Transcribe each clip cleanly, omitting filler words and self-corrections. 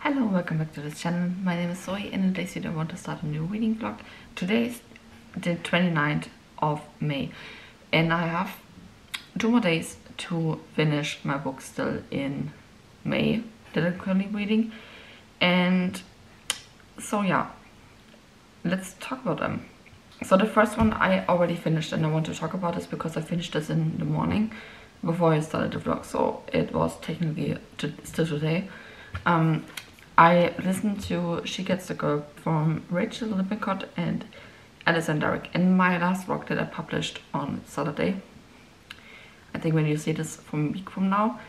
Hello, welcome back to this channel. My name is Zoe and in today's video I want to start a new reading vlog. Today is the 29th of May and I have 2 more days to finish my book still in May that I'm currently reading. And so yeah, let's talk about them. So the first one I already finished and I want to talk about this because I finished this in the morning before I started the vlog, so it was technically still today. I listened to She Gets the Girl from Rachael, Lippincott and Alyson, Derrick in my last vlog that I published on Saturday. I think when you see this from a week from now.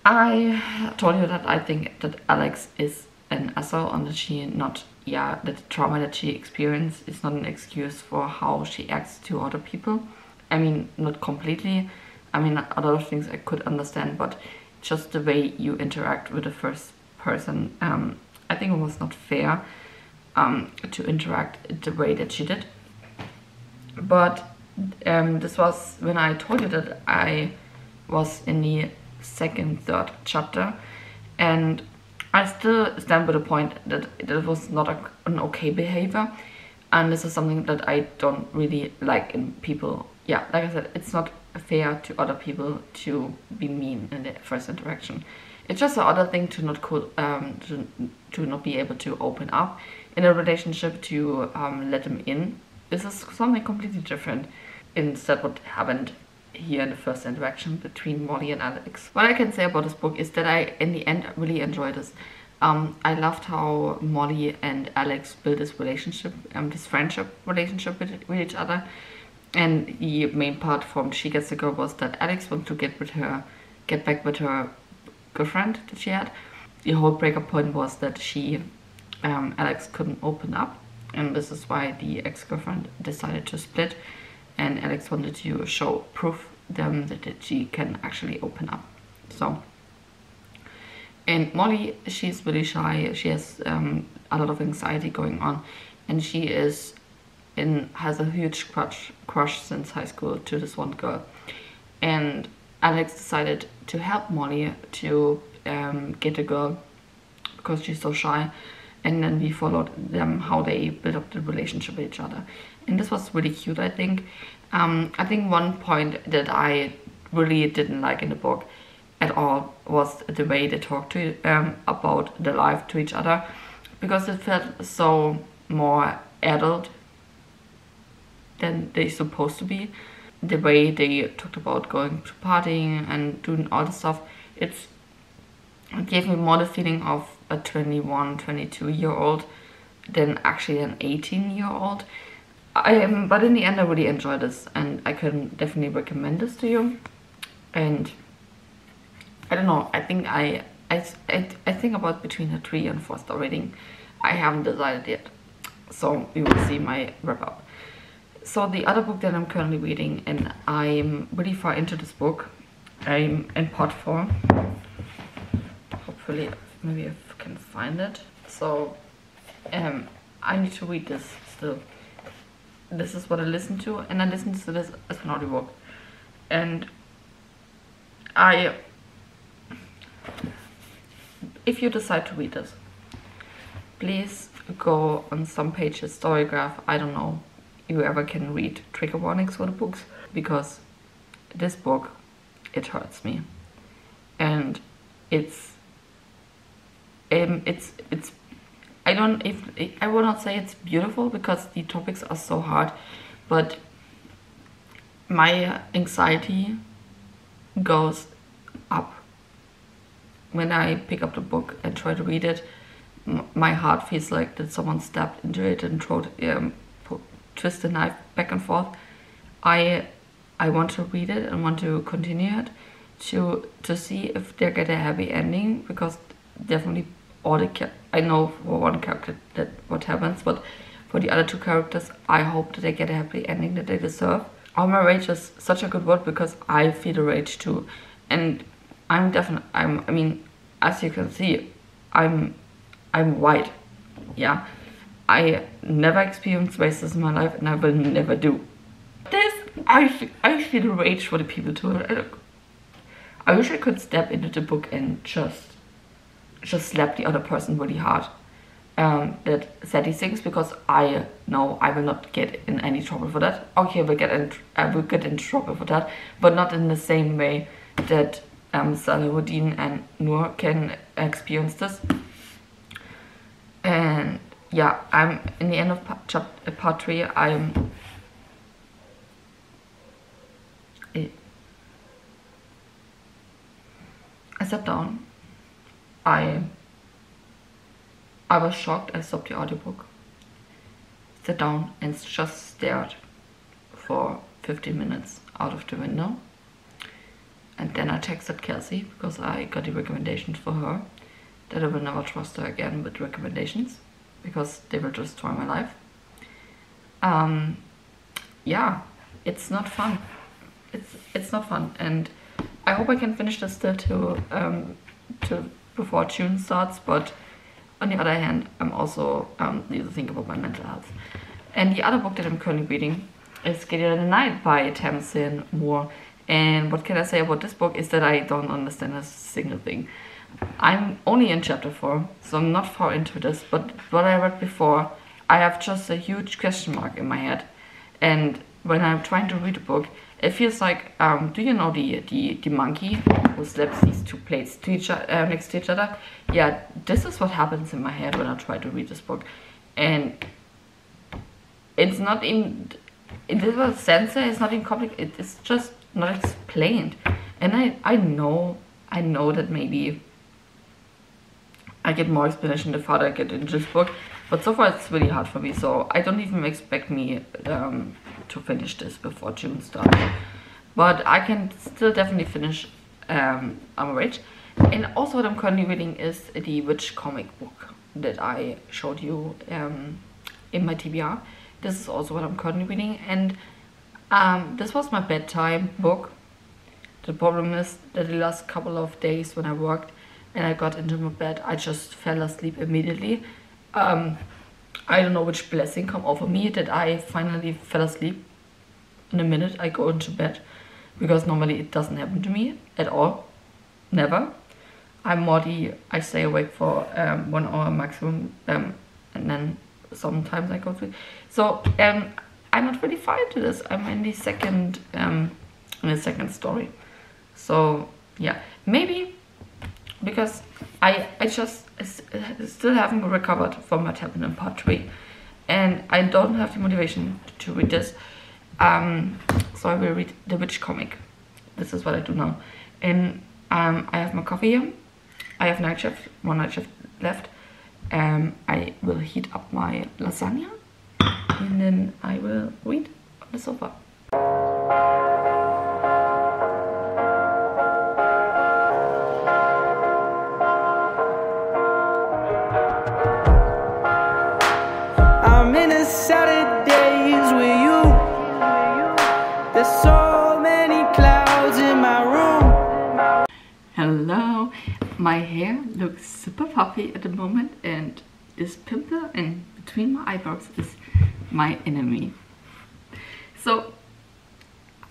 I told you that I think that Alex is an asshole and that that the trauma that she experienced is not an excuse for how she acts to other people. I mean, not completely. I mean, a lot of things I could understand, but just the way you interact with the first person, I think it was not fair to interact the way that she did. But this was when I told you that I was in the third chapter, and I still stand by the point that it was not an okay behavior, and this is something that I don't really like in people. Yeah, like I said, it's not fair to other people to be mean in the first interaction. It's just the other thing to not to not be able to open up in a relationship, to let them in. This is something completely different instead what happened here in the first interaction between Molly and Alex. What I can say about this book is that I, in the end, really enjoyed this. I loved how Molly and Alex built this relationship, this friendship relationship with each other. And the main part from She Gets the Girl was that Alex wanted to get back with her girlfriend that she had. The whole breakup point was that Alex couldn't open up, and this is why the ex-girlfriend decided to split, and Alex wanted to show proof them that she can actually open up. So, and Molly, she's really shy. She has a lot of anxiety going on, and she has a huge crush since high school to this one girl. And Alex decided to help Molly to get a girl because she's so shy, and then we followed them how they built up the relationship with each other, and this was really cute. I think one point that I really didn't like in the book at all was the way they talked to about their life to each other, because it felt so more adult than they're supposed to be. The way they talked about going to partying and doing all this stuff, it gave me more the feeling of a 21, 22-year-old than actually an 18-year-old. But in the end, I really enjoyed this, and I can definitely recommend this to you. And I don't know, I think I think about between a 3 and 4 star rating. I haven't decided yet, so we will see my wrap up. So the other book that I'm currently reading, and I'm really far into this book, I'm in part 4. Hopefully, maybe I can find it. So I need to read this still. This is what I listen to, and I listen to this as an audiobook. And if you decide to read this, please go on some pages, Storygraph, I don't know, you ever can read trigger warnings for the books, because this book, it hurts me, and I will not say it's beautiful because the topics are so hard, but my anxiety goes up when I pick up the book and try to read it. My heart feels like that someone stabbed into it and twist the knife back and forth. I want to read it and want to continue it to see if they get a happy ending, because definitely I know for one character that what happens, but for the other 2 characters, I hope that they get a happy ending that they deserve. All my rage is such a good word because I feel the rage too, and I mean, as you can see, I'm white. Yeah. I never experienced racism in my life, and I will never do. I feel rage for the people too. I wish I could step into the book and just just slap the other person really hard. That said these things, because I know I will not get in any trouble for that. Okay, I will get in trouble for that, but not in the same way that Gideon and Muir can experience this. And yeah, I'm in the end of part 3. I sat down. I was shocked. I stopped the audiobook, sat down and just stared for 15 minutes out of the window. And then I texted Kelsey, because I got the recommendations for her, that I will never trust her again with recommendations, because they will destroy my life. Yeah, it's not fun. It's not fun, and I hope I can finish this still to before June starts, but on the other hand, I'm also need to think about my mental health. And the other book that I'm currently reading is Gideon and the Night by Tamsyn Muir. And what can I say about this book is that I don't understand a single thing. I'm only in chapter 4, so I'm not far into this, but what I read before, I have just a huge question mark in my head. And when I'm trying to read a book, it feels like, do you know the monkey who slaps these two plates to next to each other? Yeah, this is what happens in my head when I try to read this book. And it's not in this sense, it's not in complicated, it's just not explained. And I know that maybe I get more explanation the farther I get into this book, but so far it's really hard for me, so I don't even expect me to finish this before June starts. But I can still definitely finish I'm Rich. And also what I'm currently reading is the Witch comic book that I showed you in my TBR. This is also what I'm currently reading, and this was my bedtime book. The problem is that the last couple of days when I worked and I got into my bed, I just fell asleep immediately. I don't know which blessing come over me that I finally fell asleep in a minute I go into bed, because normally it doesn't happen to me at all, never. I stay awake for 1 hour maximum, and then sometimes I go to sleep. So I'm not really far into this. I'm in the second story. So yeah, maybe because I just still haven't recovered from what happened in part 3, and I don't have the motivation to read this. So I will read the Witch comic. This is what I do now. And I have my coffee here. I have one night shift left. I will heat up my lasagna, and then I will read on the sofa. I'm in a Saturdays with you. There's so many clouds in my room. Hello, my hair looks super puffy at the moment, and this pimple in between my eyebrows is my enemy. So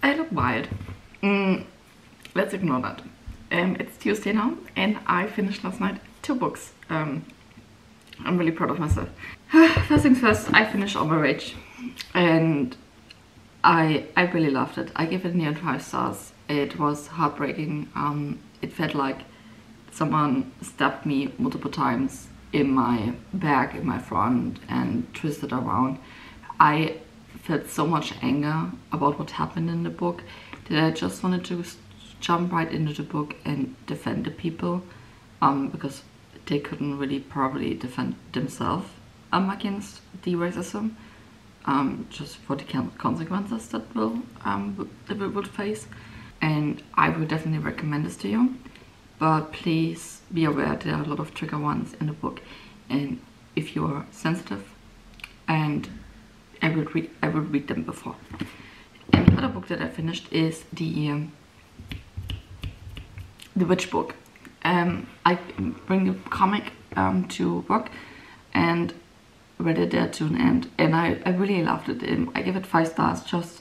I look wild. Let's ignore that. It's Tuesday now, and I finished last night 2 books. I'm really proud of myself. First things first, I finished All My Rage, and I really loved it. I gave it near 5 stars. It was heartbreaking. It felt like someone stabbed me multiple times in my back, in my front, and twisted around. I felt so much anger about what happened in the book that I just wanted to jump right into the book and defend the people, because they couldn't really probably defend themselves against the racism, just for the consequences that they would face. And I would definitely recommend this to you, but please be aware there are a lot of trigger warnings in the book, and if you are sensitive, and I will read them before. And the other book that I finished is the Witch book. I bring the comic to work and read it there to an end, and I really loved it. I gave it 5 stars just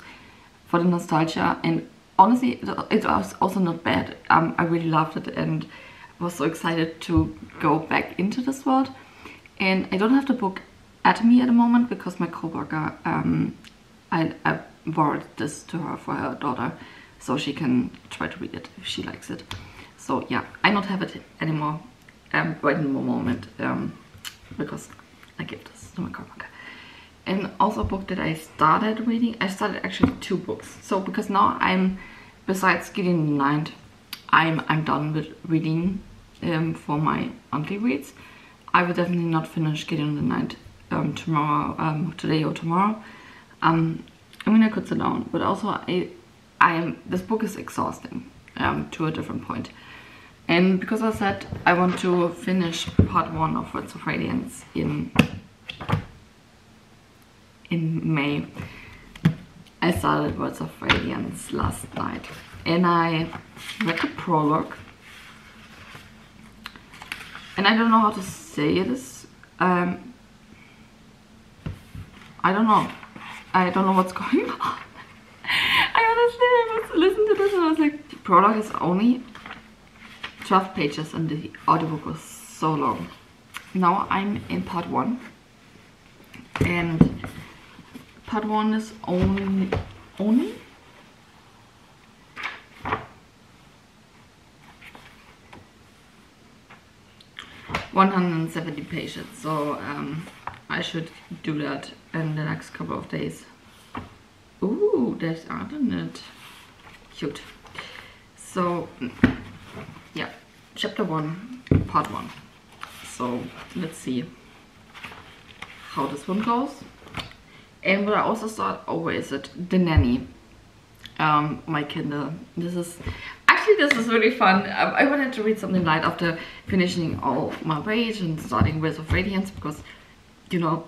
for the nostalgia, and honestly it was also not bad. I really loved it, and was so excited to go back into this world. And I don't have the book at me at the moment because my coworker, I borrowed this to her for her daughter, so she can try to read it if she likes it. So yeah, I don't have it anymore right in the moment because I gave this to my coworker. And also a book that I started reading. I started actually 2 books. So because now I'm, besides Gideon the Ninth, I'm done with reading for my monthly reads. I will definitely not finish Gideon the Ninth tomorrow, today or tomorrow. I mean, I could sit down, but also this book is exhausting to a different point. And because I said I want to finish part 1 of Words of Radiance in May, I started Words of Radiance last night. And I read the prologue. And I don't know how to say this. I don't know. I don't know what's going on. I honestly listened to this and I was like, the prologue is only 12 pages and the audiobook was so long. Now I'm in part 1. And part 1 is only 170 pages, so I should do that in the next couple of days. Ooh, there's art in it. Cute. So yeah, chapter 1, part 1. So let's see how this one goes. And what I also start over is the Nanny, my Kindle. This is really fun. I wanted to read something light after finishing all my Rage and starting Words of Radiance, because, you know,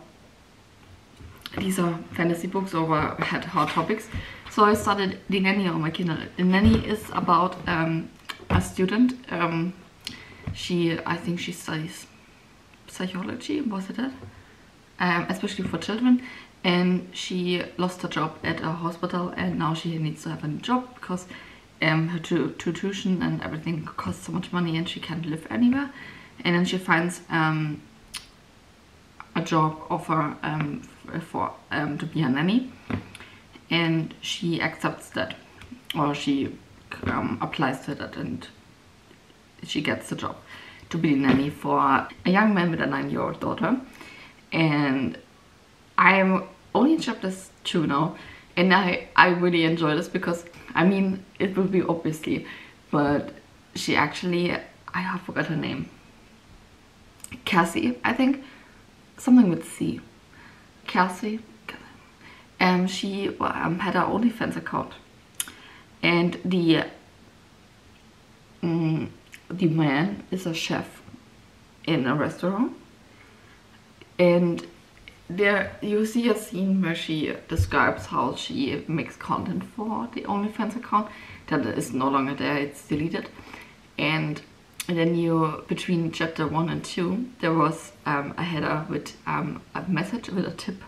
these are fantasy books over hard topics. So I started The Nanny on my Kindle. The Nanny is about a student. I think she studies psychology, was it that? Especially for children. And she lost her job at a hospital, and now she needs to have a new job because her tuition and everything costs so much money and she can't live anywhere. And then she finds a job offer to be a nanny, and she accepts that, or she applies to that, and she gets the job to be a nanny for a young man with a 9-year-old daughter. And I'm only in chapter 2 now, and I really enjoy this because, I mean, it will be obviously, but she actually, I have forgot her name, Cassie, I think, something with C, Cassie, she had her OnlyFans account, and the man is a chef in a restaurant, and there you see a scene where she describes how she makes content for the OnlyFans account that is no longer there, it's deleted. And then between chapter 1 and 2 there was a header with a message with a tip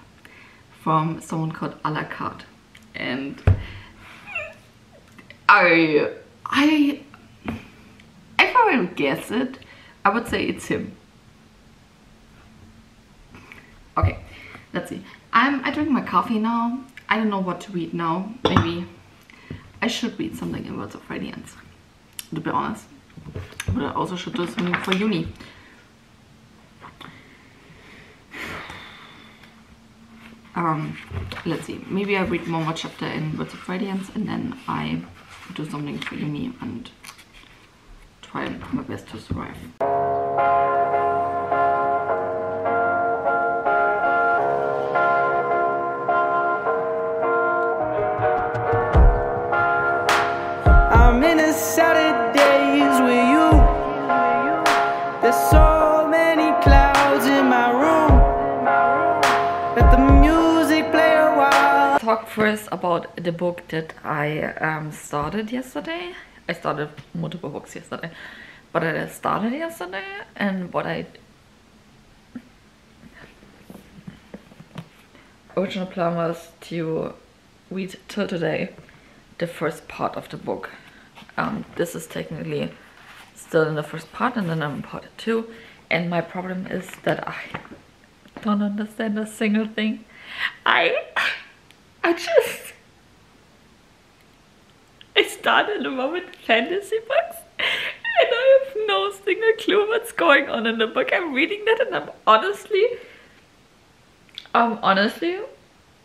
from someone called a la carte, and if I would guess it, I would say it's him. Okay, let's see. I drink my coffee now. I don't know what to read now. Maybe I should read something in Words of Radiance, to be honest. But I also should do something for uni. Let's see. Maybe I read one more chapter in Words of Radiance and then I do something for uni and try my best to survive. I'm in a Saturdays with you. There's so many clouds in my room. Let the music play a while. Talk first about the book that I started yesterday. I started multiple books yesterday, but I started yesterday, and what I original plan was to read till today the first part of the book. This is technically still in the first part, and then I'm in part 2. And my problem is that I don't understand a single thing. I started a moment fantasy books, and I have no single clue what's going on in the book. I'm reading that, and I'm honestly,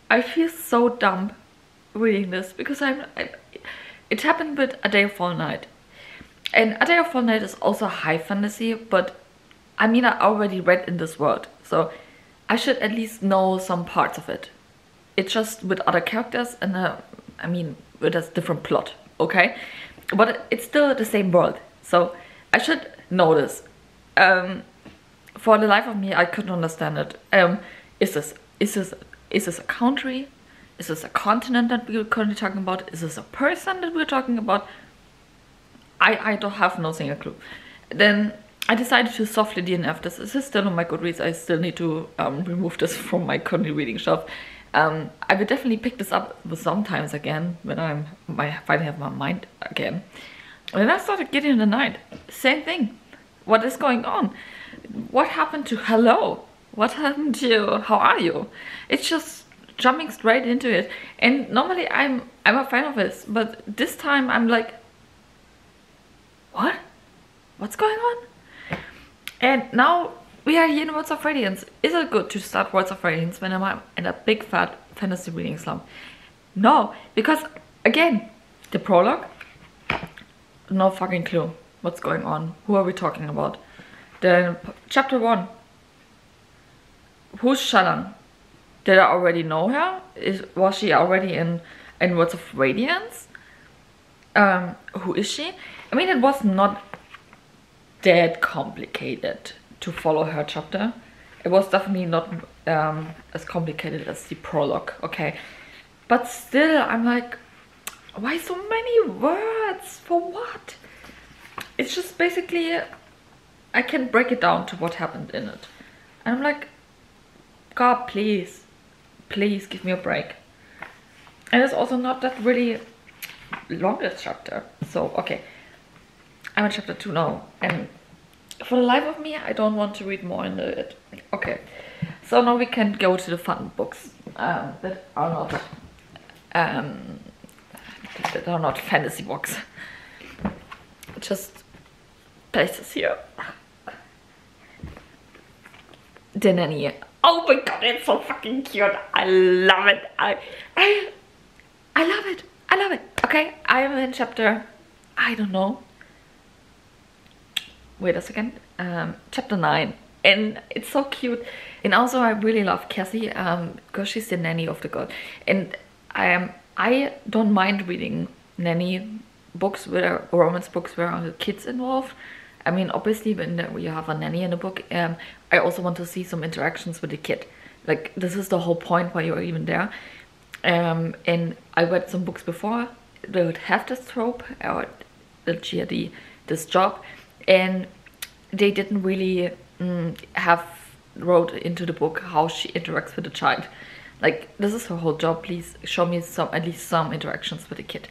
I feel so dumb reading this, because it happened with A Day of Fall Night, and A Day of Fall Night is also high fantasy, but I mean, I already read in this world, so I should at least know some parts of it. It's just with other characters, and I mean, with a different plot, okay? But it's still the same world, so I should know this. For the life of me, I couldn't understand it. Is this a country? Is this a continent that we're currently talking about? Is this a person that we're talking about? I don't have no single clue. Then I decided to softly DNF this. This is still on my Goodreads. I still need to remove this from my currently reading shelf. I will definitely pick this up sometimes again when I finally have my mind again. And then I started Gideon in the Night. Same thing. What is going on? What happened to hello? What happened to how are you? It's just jumping straight into it. And normally I'm a fan of this, but this time I'm like, what? What's going on? And now we are here in Words of Radiance. Is it good to start Words of Radiance when I'm in a big fat fantasy reading slump? No, because again, the prologue, no fucking clue what's going on. Who are we talking about? Then chapter 1. Who's Shallan? Did I already know her? Was she already in Words of Radiance? Who is she? I mean, it was not that complicated to follow her chapter. It was definitely not as complicated as the prologue, okay? But still, I'm like, why so many words? For what? It's just basically, I can break it down to what happened in it. And I'm like, God, please give me a break. And it's also not that really longest chapter. So, okay. I'm in chapter 2 now. And for the life of me, I don't want to read more into it. Okay. So now we can go to the fun books that are not fantasy books. Just places here. The Nanny. Oh my god, it's so fucking cute. I love it. I love it. I love it. Okay, I am in chapter, I don't know. Wait a second. Chapter 9. And it's so cute. And also I really love Cassie because she's the nanny of the girl. And I don't mind reading nanny books where romance books where are kids involved. I mean, obviously when you have a nanny in a book, I also want to see some interactions with the kid. Like, this is the whole point why you're even there. And I read some books before that would have this trope, or that she had this job, and they didn't really have wrote into the book how she interacts with the child. Like, this is her whole job. Please show me at least some interactions with the kid.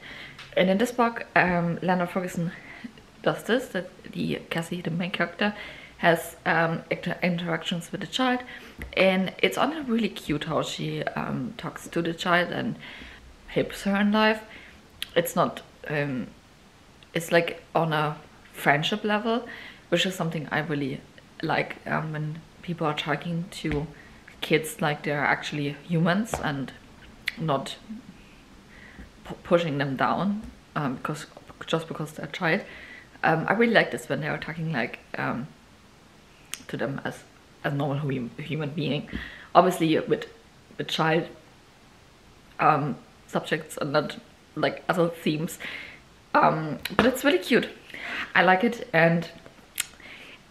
And in this book, Lana Ferguson does this, that Cassie, the main character, has interactions with the child, and it's on really cute how she talks to the child and helps her in life. It's not it's like on a friendship level, which is something I really like, when people are talking to kids like they're actually humans and not pushing them down just because they're a child. I really like this when they are talking like to them as a normal human being. Obviously with child subjects and not like other themes. But it's really cute. I like it, and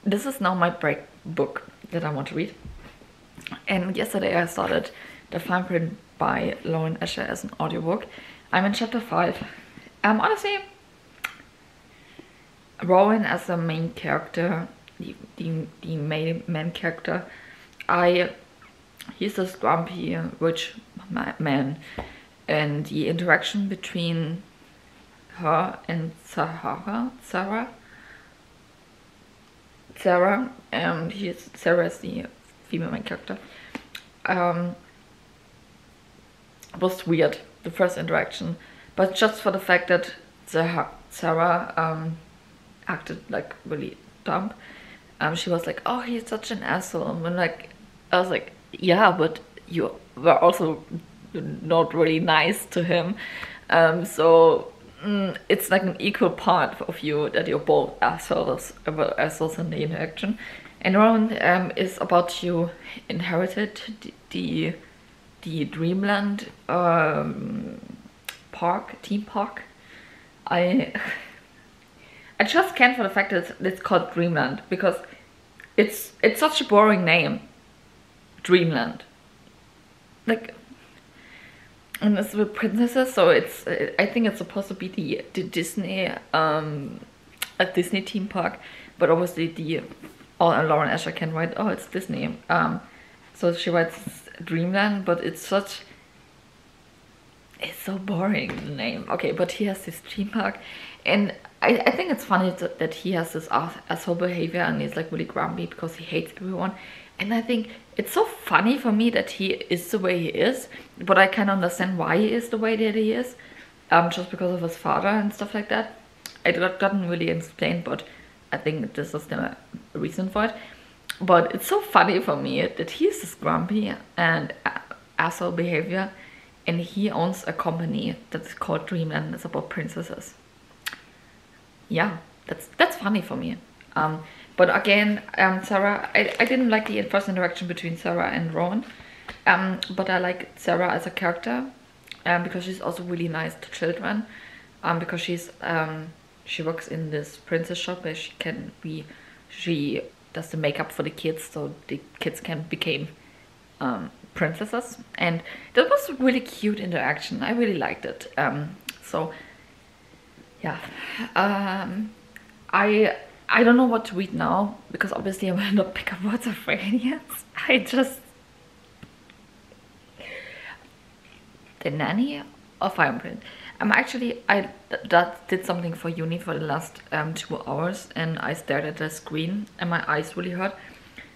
this is now my break book that I want to read. And yesterday I started The Fine Print by Lauren Escher as an audiobook. I'm in chapter 5. Honestly, Rowan as the main character, the main character, he's this grumpy rich man, and the interaction between her and Sarah, Sarah, and Sarah is the female main character. Was weird, the first interaction, but just for the fact that Sarah acted like really dumb. She was like, oh, he's such an asshole, and when like I was like, yeah, but you were also not really nice to him, so it's like an equal part of you that you're both assholes in the interaction. And Rowan is about you inherited the Dreamland theme park. I just can't for the fact that it's called Dreamland, because it's such a boring name. Dreamland, like, and it's with princesses, so I think it's supposed to be the Disney a Disney theme park, but obviously Lauren Asher can write, oh, it's Disney, so she writes Dreamland, but it's so boring, the name. Okay, but he has this theme park, and I think it's funny that he has this asshole behavior, and he's like really grumpy because he hates everyone. And I think it's so funny for me that he is the way he is, but I can understand why he is the way that he is, just because of his father and stuff like that. I didn't really explain, but I think this is the reason for it. But it's so funny for me that he's this grumpy and asshole behavior, and he owns a company that's called Dreamland. It's about princesses. Yeah, that's funny for me. But again, Sarah, I didn't like the first interaction between Sarah and Rowan, but I like Sarah as a character, because she's also really nice to children, because she works in this princess shop where she does the makeup for the kids, so the kids can become princesses, and that was a really cute interaction. I really liked it. So yeah, I don't know what to read now, because obviously I will not pick up words of Radience. The Nanny or Fire Print. I did something for uni for the last 2 hours, and I stared at the screen and my eyes really hurt.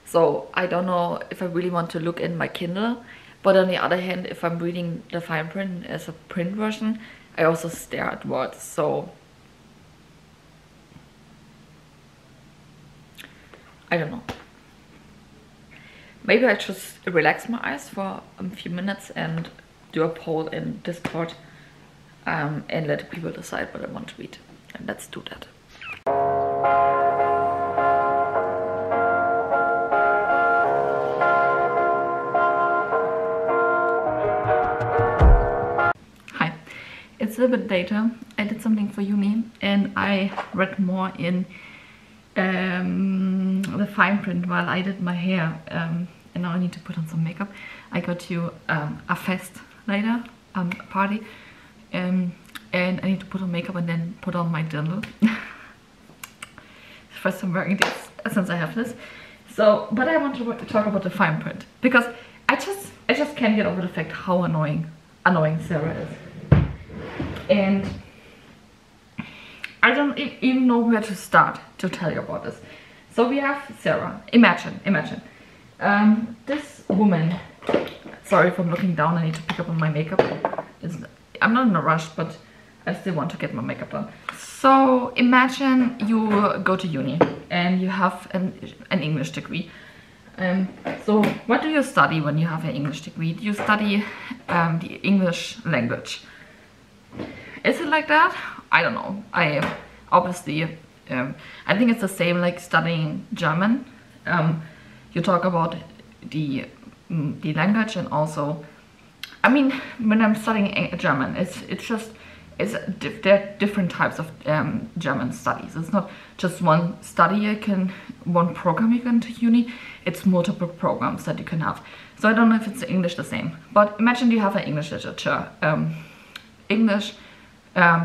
So I don't know if I really want to look in my Kindle, but on the other hand, if I'm reading the fine print as a print version, I also stare at words. So I don't know. Maybe I just relax my eyes for a few minutes and do a poll in Discord, and let people decide what I want to read. And let's do that. Hi, it's a little bit later. I did something for uni and I read more in the fine print while I did my hair, and now I need to put on some makeup. I got to a fest later, a party, and I need to put on makeup and then put on my journal. First I'm wearing this since I have this. So, but I want to talk about the fine print, because I just can't get over the fact how annoying Sarah is, and I don't even know where to start to tell you about this. So we have Sarah. Imagine. This woman. Sorry if I'm looking down. I need to pick up on my makeup. I'm not in a rush, but I still want to get my makeup done. So imagine you go to uni and you have an English degree. So what do you study when you have an English degree? Do you study the English language? Is it like that? I don't know. I think it's the same like studying German. You talk about the language, and also, I mean, when I'm studying German, there are different types of German studies. It's not just one program you can to uni. It's multiple programs that you can have. So I don't know if it's English the same. But imagine you have an English literature, English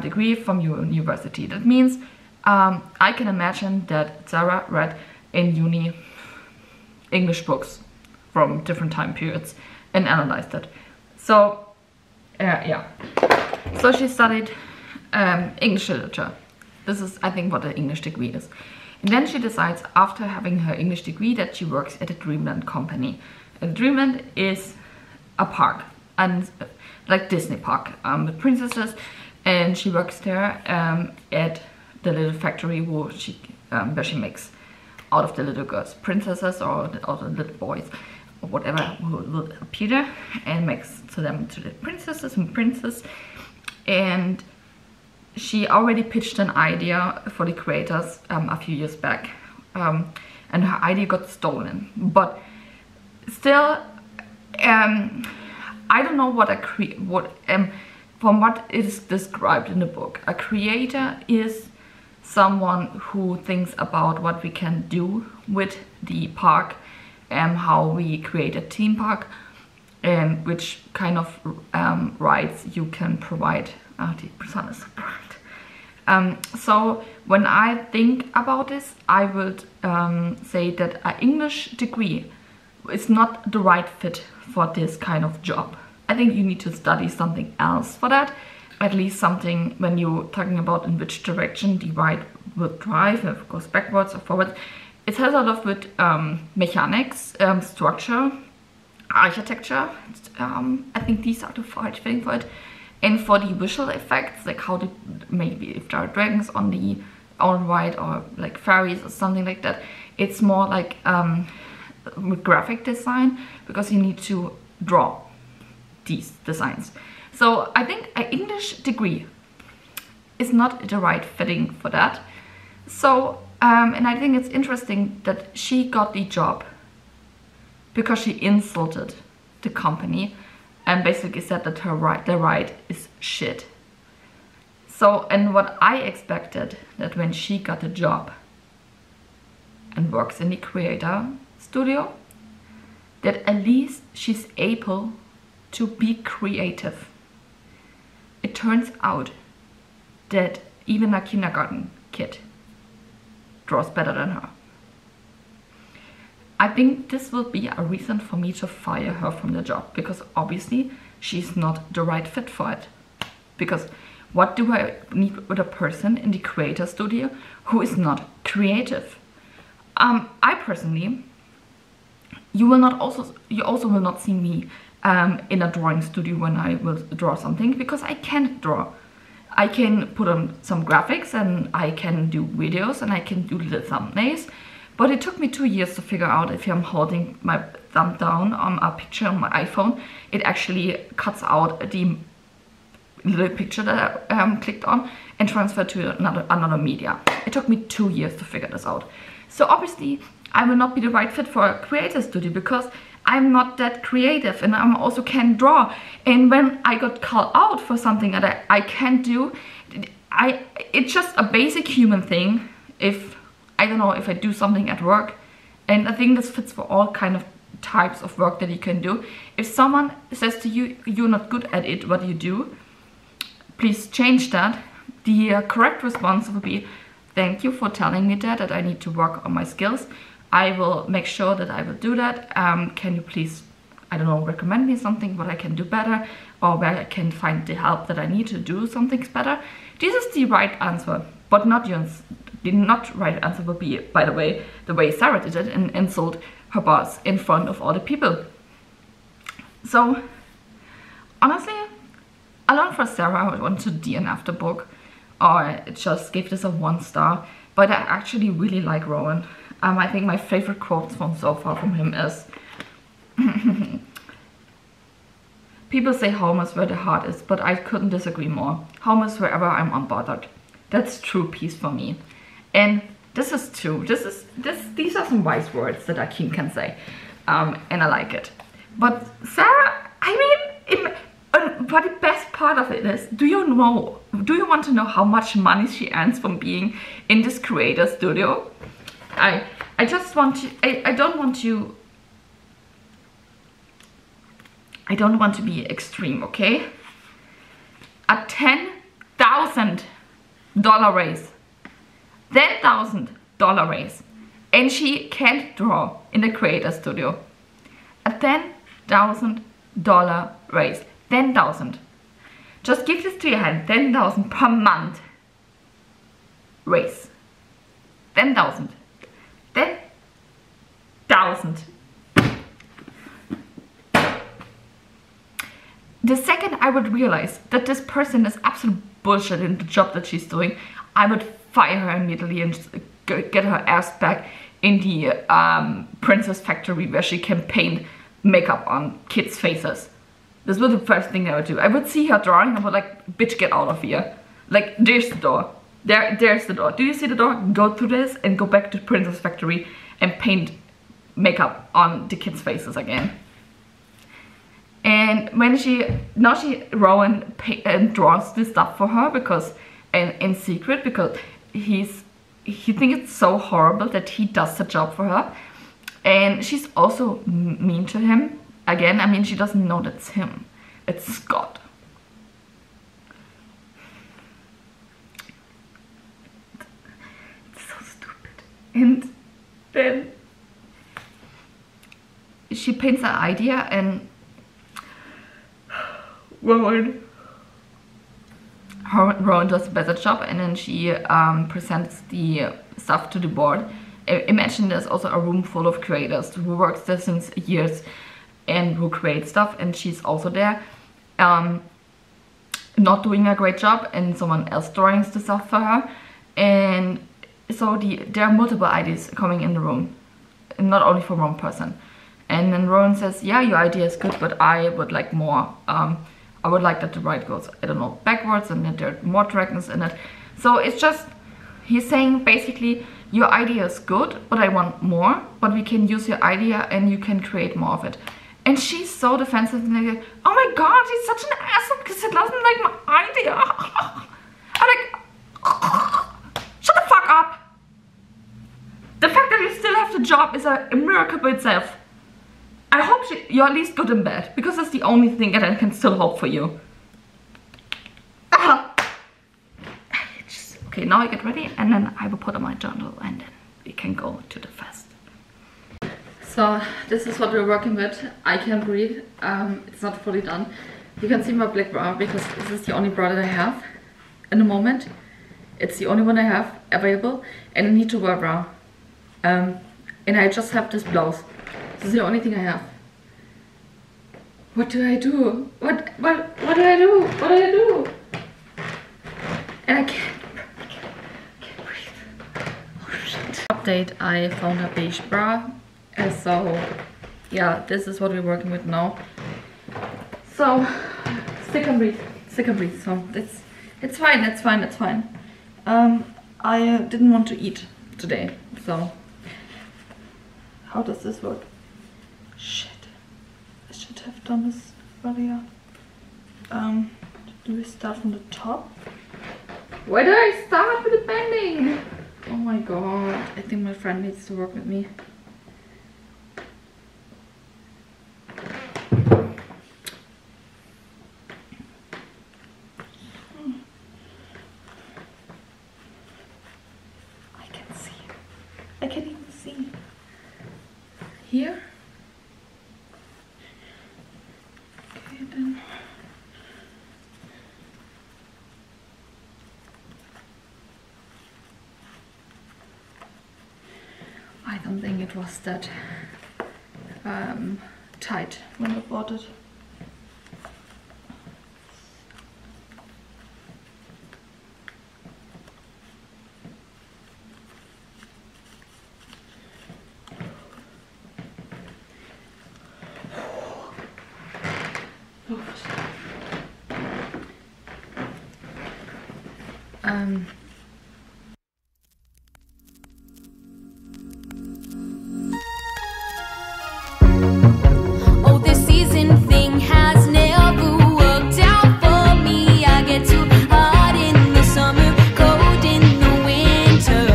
degree from your university. That means I can imagine that Sarah read in uni English books from different time periods and analyzed it. So yeah, so she studied English literature. This is, I think, what an English degree is. And then she decides, after having her English degree, that she works at a Dreamland company. And Dreamland is a park, and like Disney park, with princesses, and she works there at the little factory where she makes out of the little girls princesses, or the little boys, or whatever who will appear there, and makes them to the princesses and princes. And she already pitched an idea for the creators a few years back, and her idea got stolen. But still, I don't know what from what is described in the book, a creator is someone who thinks about what we can do with the park, and how we create a theme park, and which kind of rights you can provide. The sun is so bright. So when I think about this, I would say that an English degree is not the right fit for this kind of job. I think you need to study something else for that, at least something when you're talking about in which direction the ride will drive, if it goes backwards or forward. It has a lot with mechanics, structure, architecture. I think these are the right thing for it. And for the visual effects, like how maybe if there are dragons on the ride, or like fairies or something like that, it's more like with graphic design, because you need to draw these designs. So I think an English degree is not the right fitting for that. So and I think it's interesting that she got the job because she insulted the company and basically said that the ride is shit. So, and what I expected, that when she got a job and works in the creator studio, that at least she's able to be creative. It turns out that even a kindergarten kid draws better than her. I think this will be a reason for me to fire her from the job, because obviously she's not the right fit for it. Because what do I need with a person in the creator studio who is not creative? I personally, you also will not see me in a drawing studio when I will draw something, because I can't draw. I can put on some graphics, and I can do videos, and I can do little thumbnails. But it took me 2 years to figure out, if I'm holding my thumb down on a picture on my iPhone, it actually cuts out the little picture that I clicked on and transferred to another media. It took me 2 years to figure this out. So obviously I will not be the right fit for a creator studio, because I'm not that creative, and I also can't draw. And when I got called out for something that I can't do, it's just a basic human thing. If I don't know, if I do something at work, and I think this fits for all kind of types of work that you can do. If someone says to you, you're not good at it, what do you do? Please change that. The correct response will be, thank you for telling me that I need to work on my skills. I will make sure that I will do that. Can you please, I don't know, recommend me something what I can do better, or where I can find the help that I need to do something better? This is the right answer, but not yours. The not right answer would be, by the way Sarah did it, and insult her boss in front of all the people. So honestly, I learned for Sarah, I went to DNF the book, or just gave this a 1 star. But I actually really like Rowan. I think my favorite quotes from so far from him is people say home is where the heart is, but I couldn't disagree more. Home is wherever I'm unbothered. That's true peace for me. And this is true. These are some wise words that a king can say, and I like it. But Sarah, I mean, but the best part of it is, do you want to know how much money she earns from being in this creator studio? I just want to. I don't want to be extreme, okay? A $10,000 raise. $10,000 raise. And she can't draw in the creator studio. A $10,000 raise. 10,000. Just give this to your hand. 10,000 per month raise. 10,000. 10,000. The second I would realize that this person is absolute bullshit in the job that she's doing, I would fire her immediately and just get her ass back in the princess factory where she can paint makeup on kids' faces. This was the first thing I would do. I would see her drawing and I would like, bitch, get out of here. Like, there's the door. There's the door. Do you see the door? Go through this and go back to the princess factory and paint makeup on the kids' faces again. And when Rowan draws this stuff for her because, and in secret, because he thinks it's so horrible that he does the job for her. And she's also mean to him. Again, I mean, she doesn't know that's him. It's Scott. It's so stupid. And then she paints an idea and Rowan does a better job, and then she presents the stuff to the board. Imagine there's also a room full of creators who works there since years and who create stuff, and she's also there not doing a great job, and someone else drawing the stuff for her. And so there are multiple ideas coming in the room, not only from one person. And then Rowan says, yeah, your idea is good, but I would like more. I would like that the ride goes, I don't know, backwards, and that there are more dragons in it. So it's just, he's saying basically, your idea is good, but I want more, but we can use your idea and you can create more of it. And she's so defensive and like, oh my god, he's such an asshole because he doesn't like my idea. I'm like, shut the fuck up. The fact that you still have the job is a miracle by itself. I hope you're at least good in bed, because that's the only thing that I can still hope for you. Okay, now I get ready and then I will put on my journal and then we can go to the fest. So this is what we're working with. I can't breathe. It's not fully done. You can see my black bra because this is the only bra that I have in the moment. It's the only one I have available, and I need to wear a bra. And I just have this blouse. This is the only thing I have. What do I do? What do I do? What do I do? And I can't breathe. Oh shit. Update, I found a beige bra. So yeah, this is what we're working with now. So stick and breathe. So it's fine. I didn't want to eat today, so how does this work? Shit, I should have done this earlier. Do we start from the top? Why did I start with the bending? Oh my god, I think my friend needs to work with me. I can even see here. Okay, then I don't think it was that tight when I bought it. Oh, this season thing has never worked out for me. I get too hot in the summer, cold in the winter.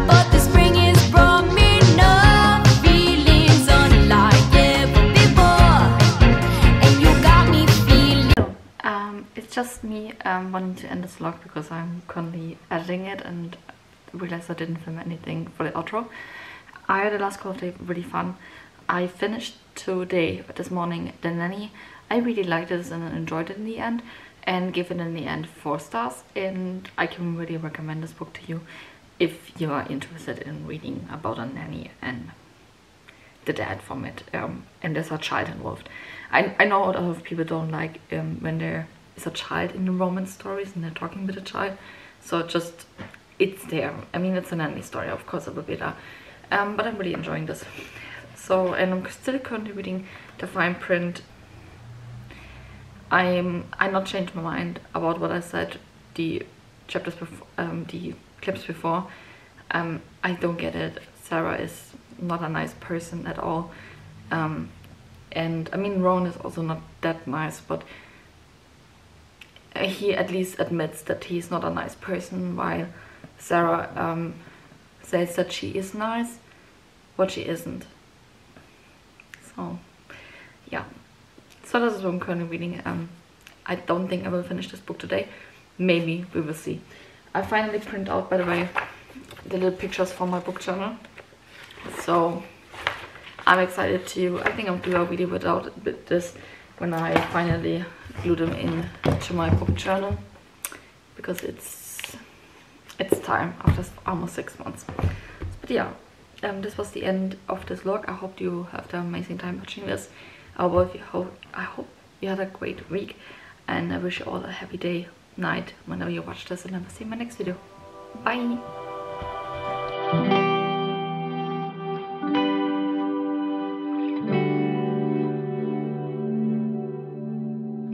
But the spring has brought me no feelings unlike ever before. And you got me feeling. It's just me wanting to end this vlog because I'm currently editing it and realized I didn't film anything for the outro. I had the last couple of days really fun. I finished today, this morning, the Nanny. I really liked it and enjoyed it in the end, and gave it in the end 4 stars, and I can really recommend this book to you. if you are interested in reading about a nanny and the dad from it, and there's a child involved. I know a lot of people don't like when there is a child in the romance stories and they're talking with a child, so just, it's there. I mean, it's a nanny story, of course it will be there, but I'm really enjoying this. So, and I'm still currently reading the fine print. I not changed my mind about what I said the chapters before, the clips before. I don't get it. Sarah is not a nice person at all, and I mean Ron is also not that nice, but he at least admits that he's not a nice person, while Sarah says that she is nice, but she isn't. So yeah, so this is what I'm currently reading. I don't think I will finish this book today. Maybe, we will see. I finally print out, by the way, the little pictures from my book journal. So I'm excited to, I think I'll do a video with this when I finally glue them into my book journal, because it's time after almost 6 months. But yeah, this was the end of this vlog. I hope you have an amazing time watching this. I hope you had a great week, and I wish you all a happy day, night, whenever you watch this, and I will see you in my next video. Bye!